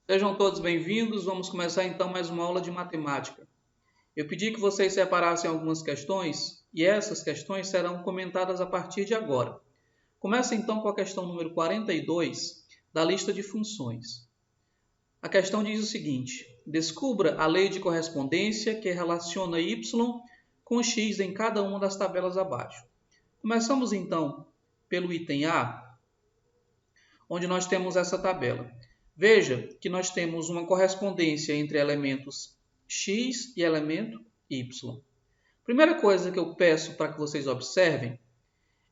Sejam todos bem-vindos. Vamos começar então mais uma aula de matemática. Eu pedi que vocês separassem algumas questões e essas questões serão comentadas a partir de agora. Começa então com a questão número 42 da lista de funções. A questão diz o seguinte: descubra a lei de correspondência que relaciona y com x em cada uma das tabelas abaixo. Começamos então pelo item A, onde nós temos essa tabela. Veja que nós temos uma correspondência entre elementos x e elemento y. Primeira coisa que eu peço para que vocês observem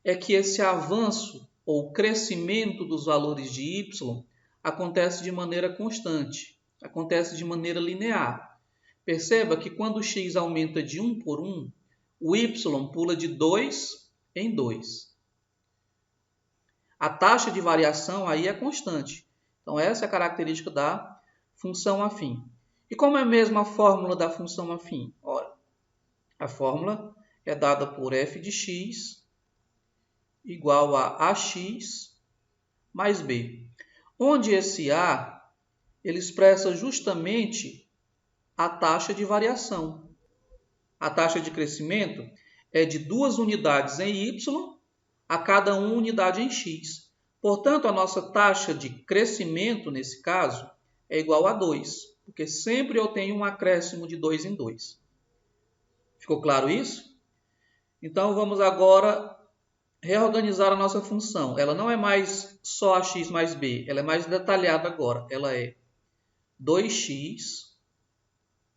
é que esse avanço ou crescimento dos valores de y acontece de maneira constante, acontece de maneira linear. Perceba que quando o x aumenta de 1 por 1, o y pula de 2 em 2. A taxa de variação aí é constante. Então, essa é a característica da função afim. E como é a mesma fórmula da função afim? Ora, a fórmula é dada por f de x igual a ax mais b, onde esse a ele expressa justamente a taxa de variação. A taxa de crescimento é de 2 unidades em y a cada 1 unidade em x. Portanto, a nossa taxa de crescimento, nesse caso, é igual a 2, porque sempre eu tenho um acréscimo de 2 em 2. Ficou claro isso? Então, vamos agora reorganizar a nossa função. Ela não é mais só ax mais b, ela é mais detalhada agora. Ela é 2x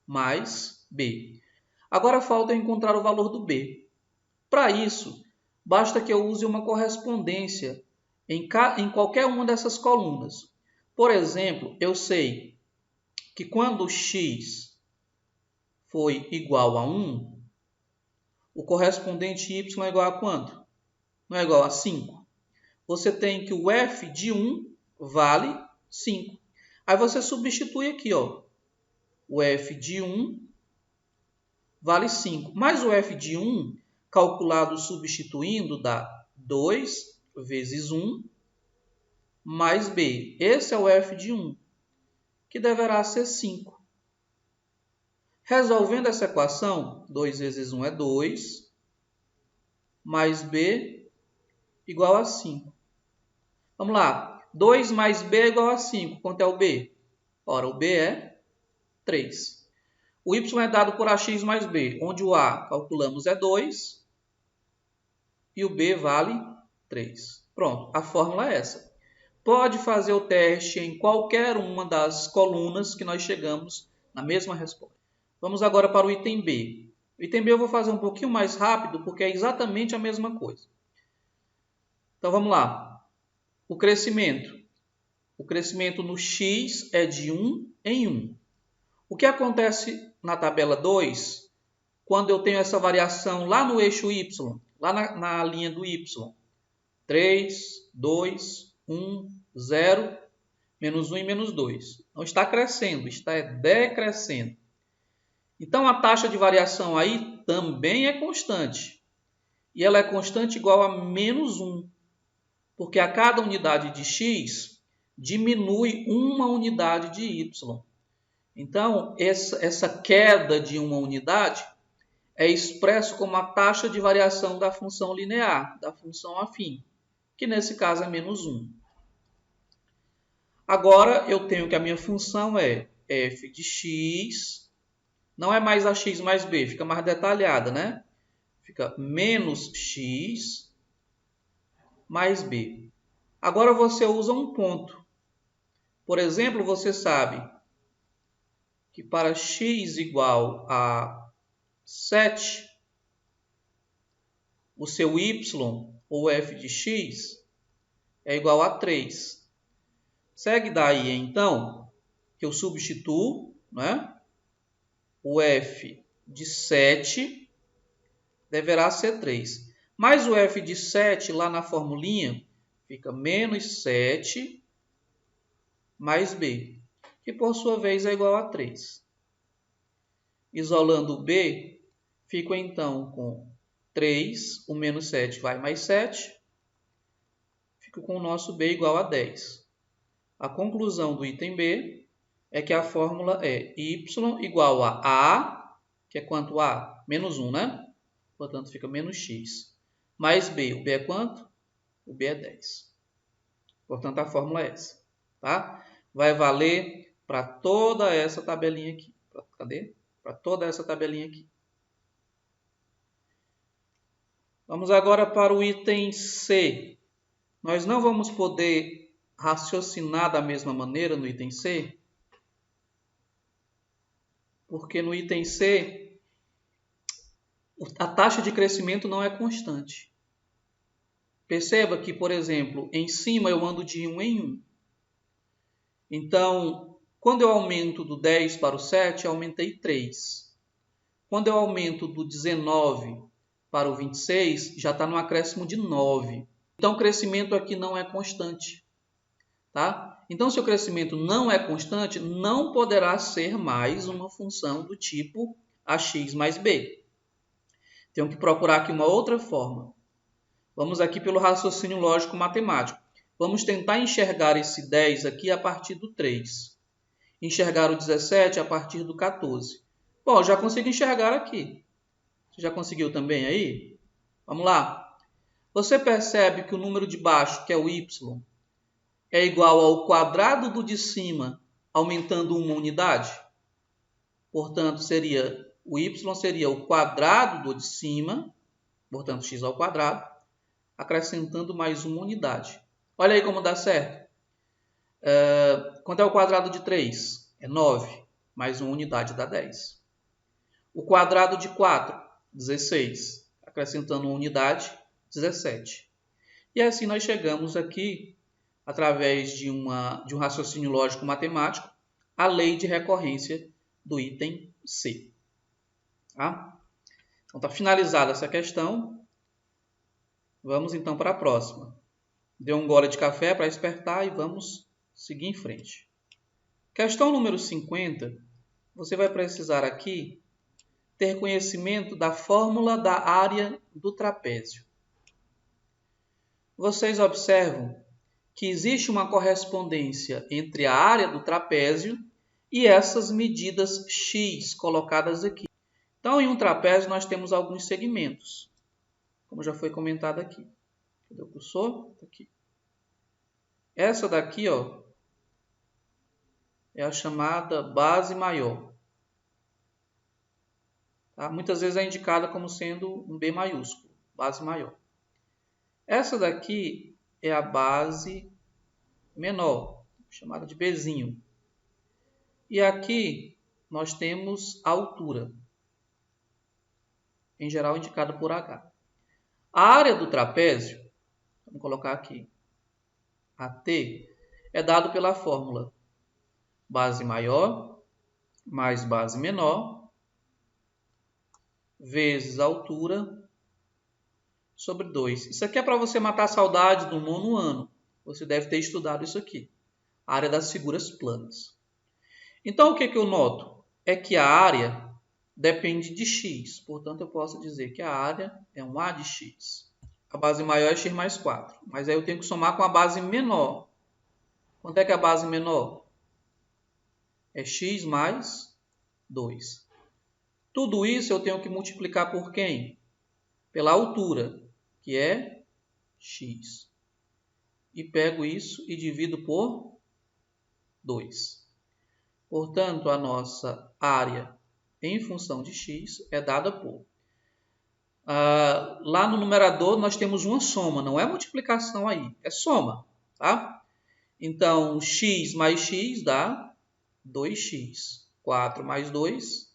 mais b. Agora falta encontrar o valor do b. Para isso, basta que eu use uma correspondência em qualquer uma dessas colunas. Por exemplo, eu sei que quando x foi igual a 1, o correspondente y é igual a quanto? Não é igual a 5. Você tem que o f de 1 vale 5. Aí você substitui aqui, ó. O f de 1 vale 5. Mais o f de 1, calculado substituindo, dá 2 vezes 1 mais b. Esse é o f de 1, que deverá ser 5. Resolvendo essa equação, 2 vezes 1 é 2, mais b igual a 5. Vamos lá. 2 mais b é igual a 5. Quanto é o b? Ora, o b é 3. O y é dado por ax mais b, onde o a, calculamos, é 2 e o b vale 3. Pronto, a fórmula é essa. Pode fazer o teste em qualquer uma das colunas que nós chegamos na mesma resposta. Vamos agora para o item B. O item B eu vou fazer um pouquinho mais rápido, porque é exatamente a mesma coisa. Então, vamos lá. O crescimento. O crescimento no x é de 1 em 1. O que acontece na tabela 2, quando eu tenho essa variação lá no eixo y, lá na linha do y? 3, 2, 1, 0, menos 1 e menos 2. Não está crescendo, está decrescendo. Então, a taxa de variação aí também é constante. E ela é constante igual a menos 1. Porque a cada unidade de x diminui uma unidade de y. Então, essa queda de uma unidade é expresso como a taxa de variação da função linear, da função afim, que nesse caso é menos 1. Agora, eu tenho que a minha função é f de x, não é mais ax mais b, fica mais detalhada, né? Fica menos x mais b. Agora você usa um ponto. Por exemplo, você sabe que para x igual a 7, o seu y, ou f de x, é igual a 3. Segue daí, então, que eu substituo, né? O f de 7 deverá ser 3. Mais o f de 7, lá na formulinha, fica menos 7 mais b, que por sua vez é igual a 3. Isolando o b, fico então com 3, o menos 7 vai mais 7, fico com o nosso b igual a 10. A conclusão do item B é que a fórmula é y igual a A, que é quanto A? Menos 1, né? Portanto, fica menos x. Mais B. O B é quanto? O B é 10. Portanto, a fórmula é essa. Tá? Vai valer para toda essa tabelinha aqui. Cadê? Para toda essa tabelinha aqui. Vamos agora para o item C. Nós não vamos poder raciocinar da mesma maneira no item C, porque no item C a taxa de crescimento não é constante. Perceba que, por exemplo, em cima eu ando de 1 em 1. Então, quando eu aumento do 10 para o 7, eu aumentei 3. Quando eu aumento do 19 para o 26, já está no acréscimo de 9. Então, o crescimento aqui não é constante. Tá? Então, se o crescimento não é constante, não poderá ser mais uma função do tipo ax mais b. Tenho que procurar aqui uma outra forma. Vamos aqui pelo raciocínio lógico matemático. Vamos tentar enxergar esse 10 aqui a partir do 3. Enxergar o 17 a partir do 14. Bom, já consigo enxergar aqui. Você já conseguiu também aí? Vamos lá. Você percebe que o número de baixo, que é o y, é igual ao quadrado do de cima, aumentando uma unidade? Portanto, o y seria o quadrado do de cima, portanto, x ao quadrado, acrescentando mais uma unidade. Olha aí como dá certo. Quanto é o quadrado de 3? É 9, mais uma unidade dá 10. O quadrado de 4, 16, acrescentando uma unidade, 17. E assim nós chegamos aqui, através de um raciocínio lógico matemático, à lei de recorrência do item C. Tá? Então, está finalizada essa questão. Vamos então para a próxima. Dê um gole de café para despertar e vamos seguir em frente. Questão número 50. Você vai precisar aqui ter conhecimento da fórmula da área do trapézio. Vocês observam que existe uma correspondência entre a área do trapézio e essas medidas x colocadas aqui. Então, em um trapézio, nós temos alguns segmentos, como já foi comentado aqui. Cadê o cursor? Aqui. Essa daqui, ó, é a chamada base maior. Tá? Muitas vezes é indicada como sendo um B maiúsculo, base maior. Essa daqui é a base menor, chamada de Bzinho. E aqui nós temos a altura, em geral indicada por H. A área do trapézio, vamos colocar aqui, AT, é dado pela fórmula base maior mais base menor vezes a altura sobre 2. Isso aqui é para você matar a saudade do nono ano. Você deve ter estudado isso aqui. A área das figuras planas. Então, o que eu noto? É que a área depende de x. Portanto, eu posso dizer que a área é um A de x. A base maior é x mais 4. Mas aí eu tenho que somar com a base menor. Quanto é que é a base menor? É x mais 2. Tudo isso eu tenho que multiplicar por quem? Pela altura, que é x. E pego isso e divido por 2. Portanto, a nossa área em função de x é dada por... lá no numerador nós temos uma soma, não é multiplicação aí, é soma. Tá? Então, x mais x dá 2x. 4 mais 2,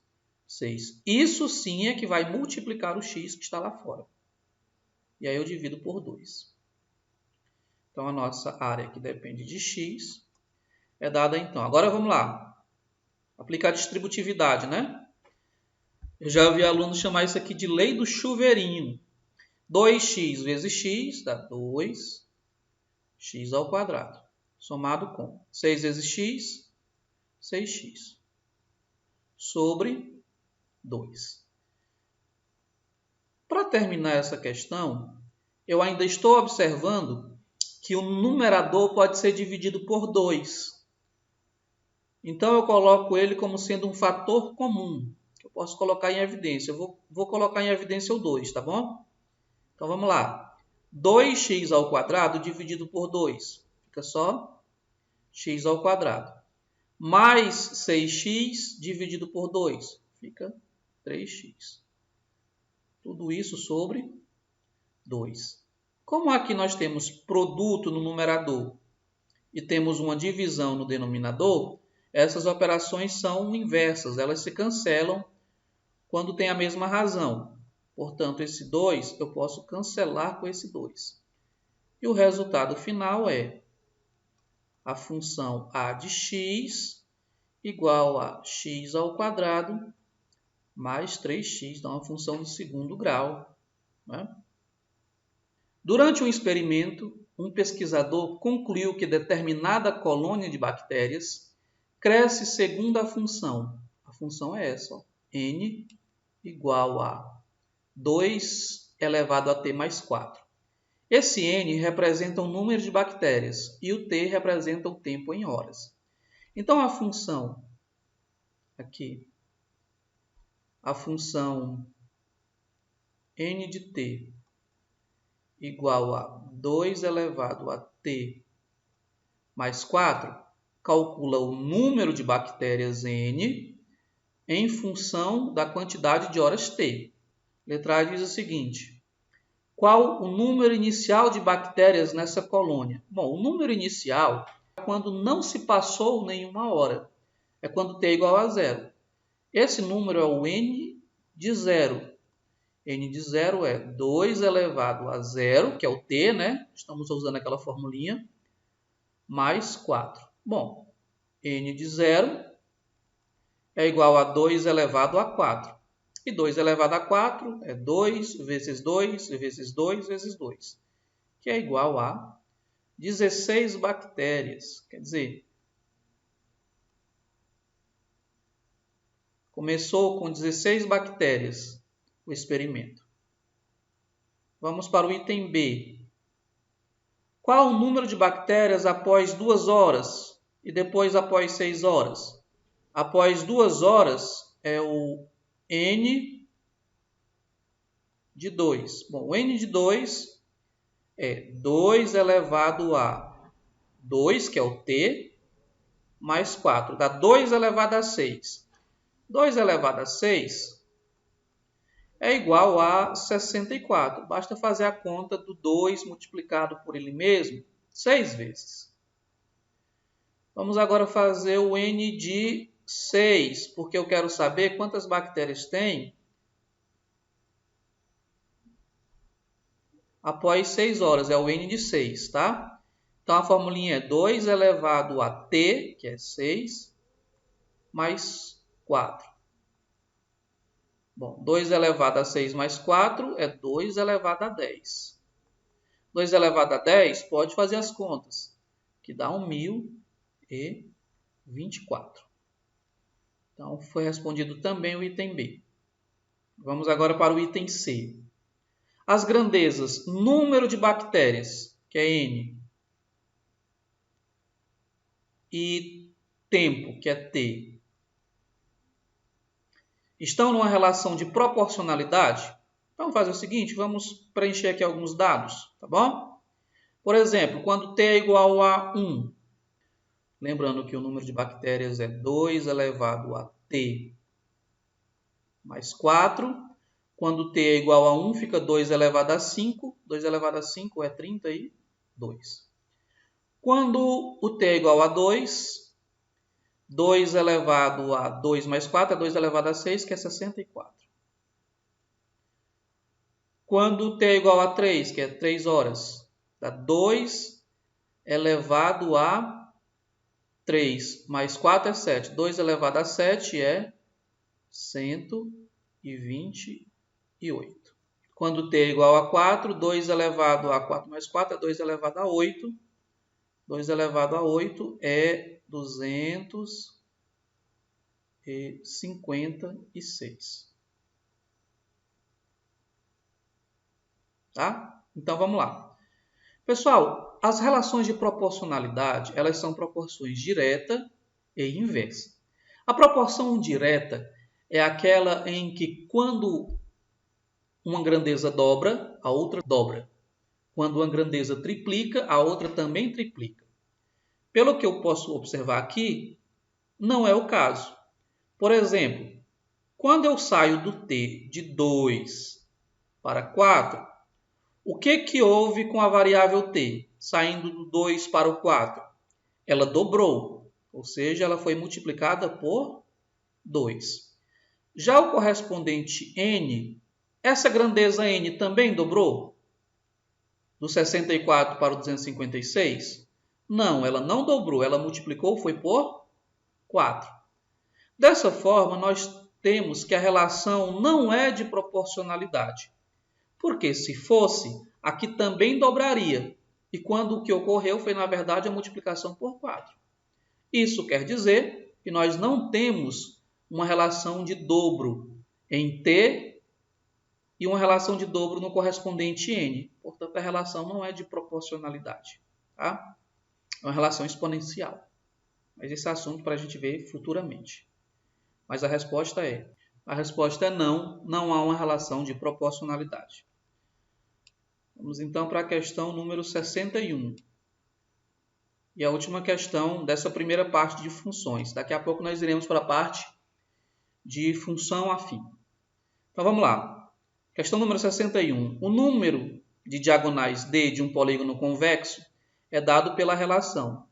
6. Isso sim é que vai multiplicar o x que está lá fora. E aí eu divido por 2. Então, a nossa área que depende de x é dada então. Agora vamos lá. Aplicar distributividade, né? Eu já ouvi alunos chamar isso aqui de lei do chuveirinho. 2x vezes x dá 2x ao quadrado. Somado com 6 vezes x, 6x. Sobre 2. Para terminar essa questão, eu ainda estou observando que o numerador pode ser dividido por 2. Então, eu coloco ele como sendo um fator comum, que eu posso colocar em evidência. Eu vou colocar em evidência o 2, tá bom? Então, vamos lá. 2x ao quadrado dividido por 2. Fica só x ao quadrado. Mais 6x dividido por 2. Fica 3x. Tudo isso sobre 2. Como aqui nós temos produto no numerador e temos uma divisão no denominador, essas operações são inversas, elas se cancelam quando tem a mesma razão. Portanto, esse 2 eu posso cancelar com esse 2. E o resultado final é a função a de x igual a x ao quadrado mais 3x, dá uma função de segundo grau, né? Durante um experimento, um pesquisador concluiu que determinada colônia de bactérias cresce segundo a função. A função é essa, ó, n igual a 2 elevado a t mais 4. Esse n representa o número de bactérias e o t representa o tempo em horas. Então, a função aqui, a função n de t igual a 2 elevado a t mais 4, calcula o número de bactérias n em função da quantidade de horas t. Letra A diz o seguinte: qual o número inicial de bactérias nessa colônia? Bom, o número inicial é quando não se passou nenhuma hora. É quando t é igual a 0. Esse número é o n de 0. N de 0 é 2 elevado a 0, que é o t, né? Estamos usando aquela formulinha, mais 4. Bom, n de 0 é igual a 2 elevado a 4. E 2 elevado a 4 é 2 vezes 2 vezes 2 vezes 2, que é igual a 16 bactérias. Quer dizer, começou com 16 bactérias o experimento. Vamos para o item B. Qual o número de bactérias após 2 horas e depois após 6 horas? Após 2 horas é o n de 2. Bom, o n de 2 é 2 elevado a 2, que é o t, mais 4. Dá 2 elevado a 6. 2 elevado a 6 é igual a 64. Basta fazer a conta do 2 multiplicado por ele mesmo 6 vezes. Vamos agora fazer o n de 6, porque eu quero saber quantas bactérias tem após 6 horas. É o n de 6, tá? Então, a formulinha é 2 elevado a t, que é 6, mais 4. Bom, 2 elevado a 6 mais 4 é 2 elevado a 10. 2 elevado a 10, pode fazer as contas, que dá 1024. Então, foi respondido também o item B. Vamos agora para o item C. As grandezas número de bactérias, que é N, e tempo, que é T, estão numa relação de proporcionalidade? Então, vamos fazer o seguinte, vamos preencher aqui alguns dados, tá bom? Por exemplo, quando T é igual a 1, lembrando que o número de bactérias é 2 elevado a T mais 4. Quando T é igual a 1, fica 2 elevado a 5. 2 elevado a 5 é 32. Quando o T é igual a 2, 2 elevado a 2 mais 4 é 2 elevado a 6, que é 64. Quando o T é igual a 3, que é 3 horas, dá 2 elevado a 3 mais 4 é 7. 2 elevado a 7 é 128. Quando T é igual a 4, 2 elevado a 4 mais 4 é 2 elevado a 8. 2 elevado a 8 é 256. Tá? Então, vamos lá. Pessoal, as relações de proporcionalidade, elas são proporções diretas e inversa. A proporção direta é aquela em que quando uma grandeza dobra, a outra dobra. Quando uma grandeza triplica, a outra também triplica. Pelo que eu posso observar aqui, não é o caso. Por exemplo, quando eu saio do t de 2 para 4, o que houve com a variável t, saindo do 2 para o 4? Ela dobrou, ou seja, ela foi multiplicada por 2. Já o correspondente n, essa grandeza n também dobrou? Do 64 para o 256? Não, ela não dobrou, ela multiplicou, foi por 4. Dessa forma, nós temos que a relação não é de proporcionalidade. Porque se fosse, aqui também dobraria. E quando o que ocorreu foi, na verdade, a multiplicação por 4. Isso quer dizer que nós não temos uma relação de dobro em t e uma relação de dobro no correspondente n. Portanto, a relação não é de proporcionalidade. Tá? É uma relação exponencial. Mas esse é assunto para a gente ver futuramente. Mas a resposta é não, não há uma relação de proporcionalidade. Vamos então para a questão número 61. E a última questão dessa primeira parte de funções. Daqui a pouco nós iremos para a parte de função afim. Então vamos lá. Questão número 61. O número de diagonais d de um polígono convexo é dado pela relação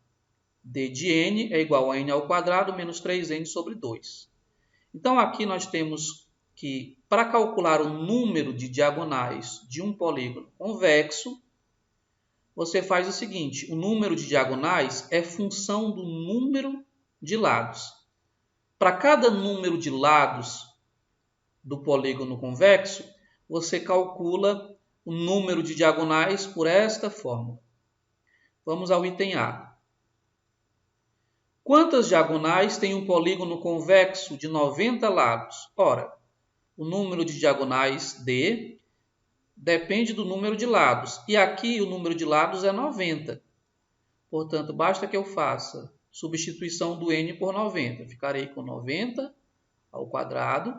d de n é igual a n ao quadrado menos 3n sobre 2. Então aqui nós temos que, para calcular o número de diagonais de um polígono convexo, você faz o seguinte: o número de diagonais é função do número de lados. Para cada número de lados do polígono convexo, você calcula o número de diagonais por esta fórmula. Vamos ao item A. Quantas diagonais tem um polígono convexo de 90 lados? Ora, o número de diagonais D depende do número de lados. E aqui o número de lados é 90. Portanto, basta que eu faça substituição do n por 90. Ficarei com 90 ao quadrado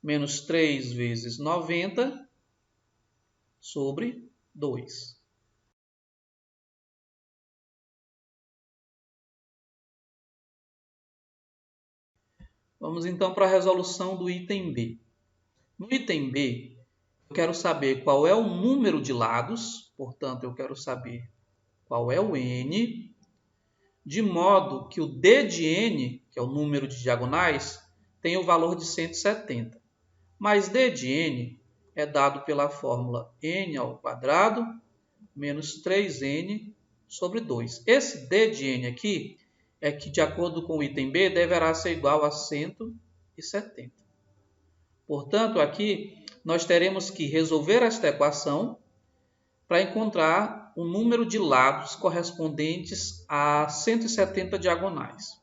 menos 3 vezes 90 sobre 2. Vamos então para a resolução do item B. No item B, eu quero saber qual é o número de lados, portanto, eu quero saber qual é o n, de modo que o d de n, que é o número de diagonais, tem o valor de 170. Mas d de n é dado pela fórmula n ao quadrado menos 3n sobre 2. Esse d de n aqui é que, de acordo com o item B, deverá ser igual a 170. Portanto, aqui nós teremos que resolver esta equação para encontrar o número de lados correspondentes a 170 diagonais.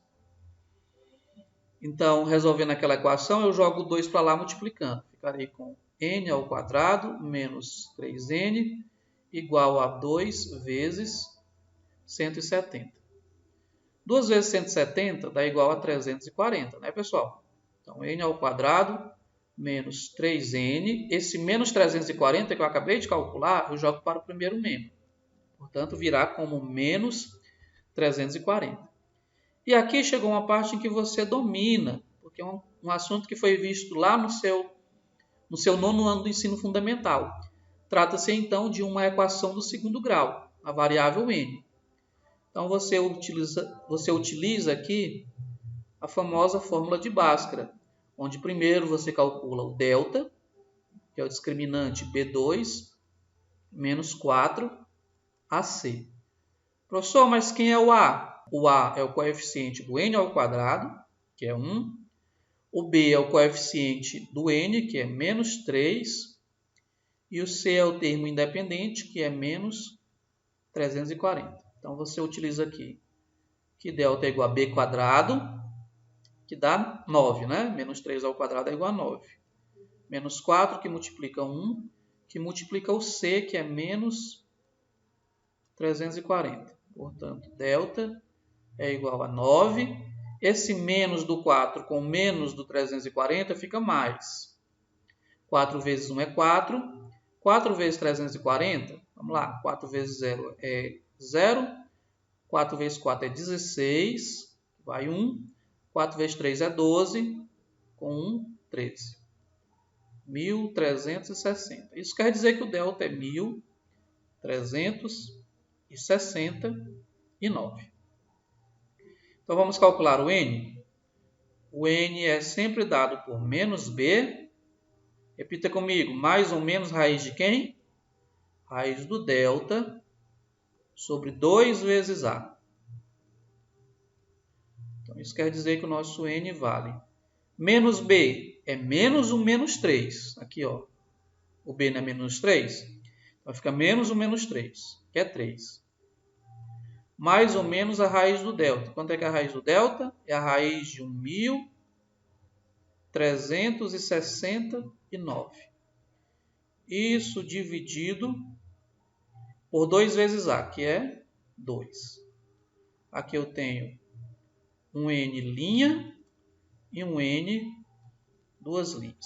Então, resolvendo aquela equação, eu jogo 2 para lá multiplicando. Ficarei com n ao quadrado menos 3n igual a 2 vezes 170. 2 vezes 170 dá igual a 340, né, pessoal? Então, n ao quadrado menos 3n. Esse menos 340 que eu acabei de calcular, eu jogo para o primeiro membro. Portanto, virá como menos 340. E aqui chegou uma parte em que você domina, porque é um assunto que foi visto lá no seu nono ano do ensino fundamental. Trata-se, então, de uma equação do segundo grau, a variável n. Então, você utiliza aqui a famosa fórmula de Bhaskara, onde primeiro você calcula o delta, que é o discriminante B2, menos 4AC. Professor, mas quem é o A? O A é o coeficiente do n ao quadrado, que é 1. O B é o coeficiente do n, que é menos 3. E o C é o termo independente, que é menos 340. Então, você utiliza aqui que delta é igual a b quadrado, que dá 9, né? Menos 3 ao quadrado é igual a 9. Menos 4, que multiplica 1, que multiplica o C, que é menos 340. Portanto, delta é igual a 9. Esse menos do 4 com menos do 340 fica mais. 4 vezes 1 é 4. 4 vezes 340, vamos lá, 4 vezes 0 é 0. 4 vezes 4 é 16, vai 1. 4 vezes 3 é 12, com 1, 13. 1.360. Isso quer dizer que o delta é 1.369. Então, vamos calcular o n. O n é sempre dado por menos b. Repita comigo, mais ou menos raiz de quem? Raiz do delta sobre 2 vezes a. Então, isso quer dizer que o nosso n vale. Menos b é menos o menos 3. Aqui, ó. O b não é menos 3? Então, fica menos o menos 3, que é 3. Mais ou menos a raiz do delta. Quanto é que é a raiz do delta? É a raiz de 1.369. Isso dividido por 2 vezes a, que é 2. Aqui eu tenho um n' e um n duas linhas.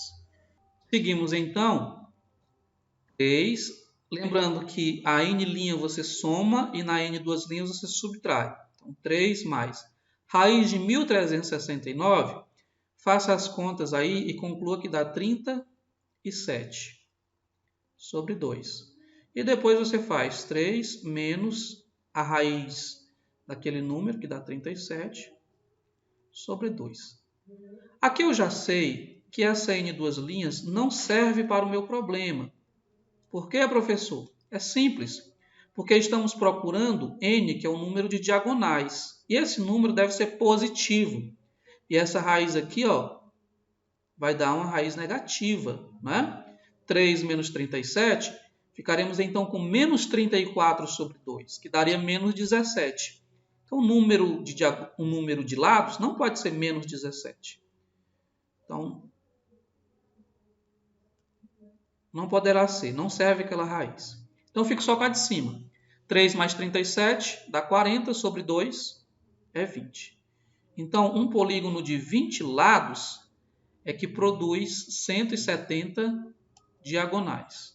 Seguimos então 3. Lembrando que a n' você soma e na n duas linhas você subtrai. Então 3 mais raiz de 1.369. Faça as contas aí e conclua que dá 37 sobre 2. E depois você faz 3 menos a raiz daquele número, que dá 37, sobre 2. Aqui eu já sei que essa n duas linhas não serve para o meu problema. Por quê, professor? É simples. Porque estamos procurando n, que é o número de diagonais. E esse número deve ser positivo. E essa raiz aqui, ó, vai dar uma raiz negativa, né? 3 menos 37, ficaremos então com menos 34 sobre 2, que daria menos 17. Então, o número de lados não pode ser menos 17. Então, não poderá ser, não serve aquela raiz. Então, fico só com a de cima. 3 mais 37 dá 40 sobre 2 é 20. Então, um polígono de 20 lados é que produz 170 diagonais.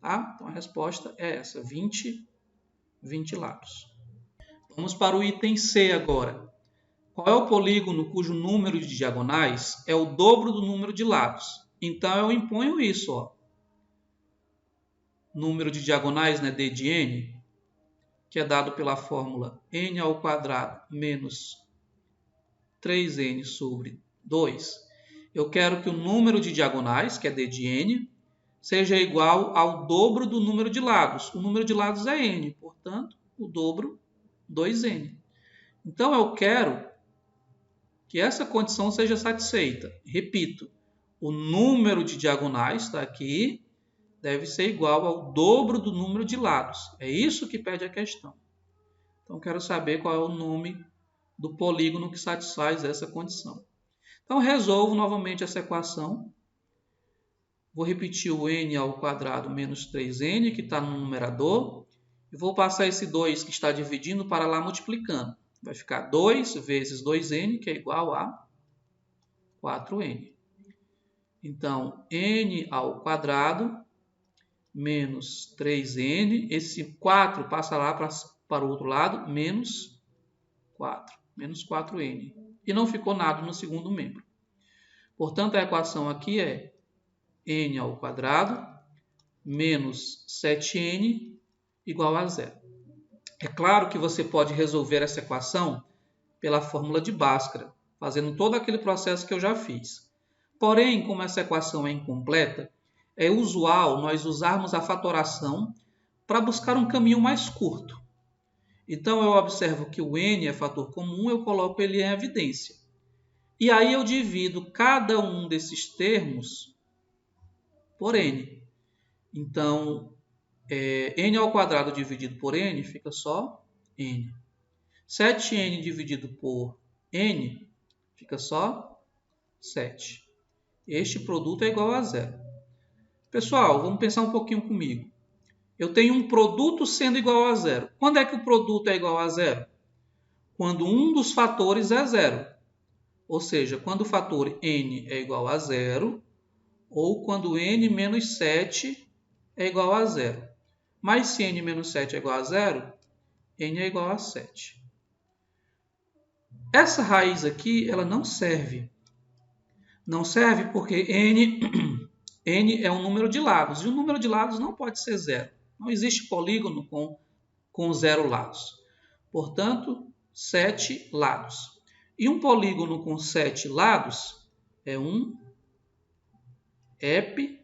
Tá? Então, a resposta é essa, 20 lados. Vamos para o item C agora. Qual é o polígono cujo número de diagonais é o dobro do número de lados? Então, eu imponho isso. Ó. Número de diagonais, né, d de n, que é dado pela fórmula n ao quadrado menos 3n sobre 2. Eu quero que o número de diagonais, que é d de n, seja igual ao dobro do número de lados. O número de lados é n, portanto, o dobro, 2n. Então, eu quero que essa condição seja satisfeita. Repito, o número de diagonais, está aqui, deve ser igual ao dobro do número de lados. É isso que pede a questão. Então, quero saber qual é o nome do polígono que satisfaz essa condição. Então, resolvo novamente essa equação. Vou repetir o n ao quadrado menos 3n, que está no numerador. E vou passar esse 2 que está dividindo para lá multiplicando. Vai ficar 2 vezes 2n, que é igual a 4n. Então, n ao quadrado menos 3n. Esse 4 passa lá para o outro lado, menos 4. Menos 4n. E não ficou nada no segundo membro. Portanto, a equação aqui é n ao quadrado menos 7n igual a 0. É claro que você pode resolver essa equação pela fórmula de Bhaskara, fazendo todo aquele processo que eu já fiz. Porém, como essa equação é incompleta, é usual nós usarmos a fatoração para buscar um caminho mais curto. Então, eu observo que o n é fator comum, eu coloco ele em evidência. E aí eu divido cada um desses termos por n. Então, n ao quadrado dividido por n fica só n. 7n dividido por n fica só 7. Este produto é igual a 0. Pessoal, vamos pensar um pouquinho comigo. Eu tenho um produto sendo igual a 0. Quando é que o produto é igual a 0? quando um dos fatores é zero. Ou seja, quando o fator n é igual a zero ou quando n menos 7 é igual a zero. Mas se n menos 7 é igual a zero, n é igual a 7. Essa raiz aqui, ela não serve. Não serve porque n é um número de lados. E o número de lados não pode ser zero. Não existe polígono com 0 lados. Portanto, 7 lados. E um polígono com 7 lados é um heptágono.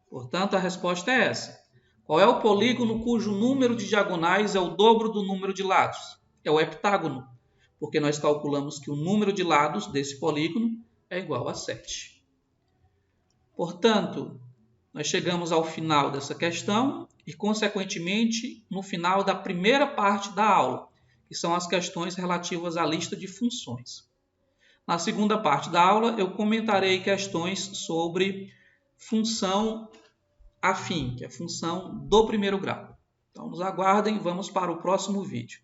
Portanto, a resposta é essa. Qual é o polígono cujo número de diagonais é o dobro do número de lados? É o heptágono, porque nós calculamos que o número de lados desse polígono é igual a 7. Portanto, nós chegamos ao final dessa questão e, consequentemente, no final da primeira parte da aula, que são as questões relativas à lista de funções. Na segunda parte da aula, eu comentarei questões sobre função afim, que é a função do primeiro grau. Então, nos aguardem, vamos para o próximo vídeo.